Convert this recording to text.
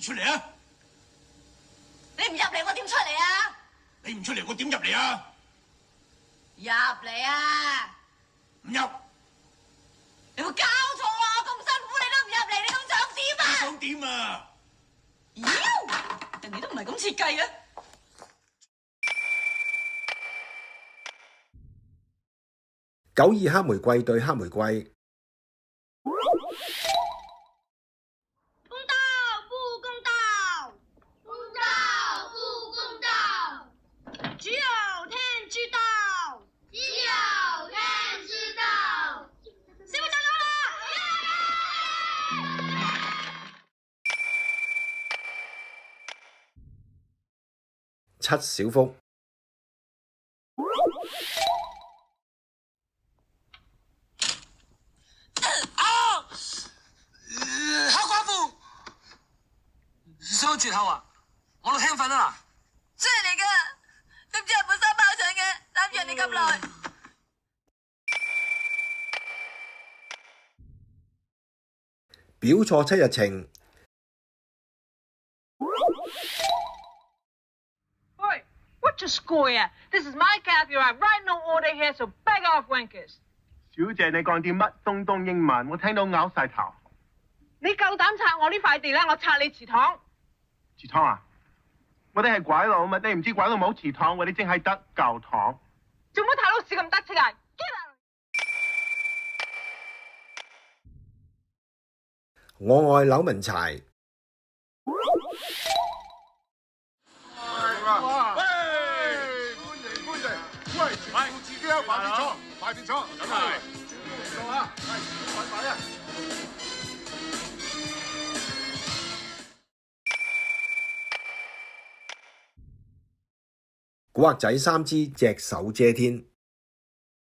出嚟啊！你唔入嚟，我點出嚟啊？你唔出嚟，我點入嚟啊？入嚟啊！唔入！你會搞錯啊！我咁辛苦你都唔入嚟，你咁想點啊？想點啊？妖！人哋都唔係咁設計嘅。九二黑玫瑰對黑玫瑰。公道不公道？公道不公道？只有天知道。只有天知道。師傅賺到啦！七小福。想絕後啊！我都興奮啊！真係嚟噶，點知係本身包上嘅，攬住人哋咁耐。表錯七日情。Oi, what's your score here? This is my Kathy. I write no order here, so beg off, wankers. 小姐，你講啲乜東東英文？我聽到拗晒頭。你夠膽拆我呢塊地咧，我拆你祠堂。祠堂啊！我哋係鬼佬嘛，你唔知鬼佬冇祠堂，我哋淨係得教堂。做乜睇到屎咁得戚啊？我愛扭紋柴。喂，歡迎！喂，全部自己有排便坐，排便坐，咁係。嚟到啊！係，快啊！古惑仔3支隻手遮天。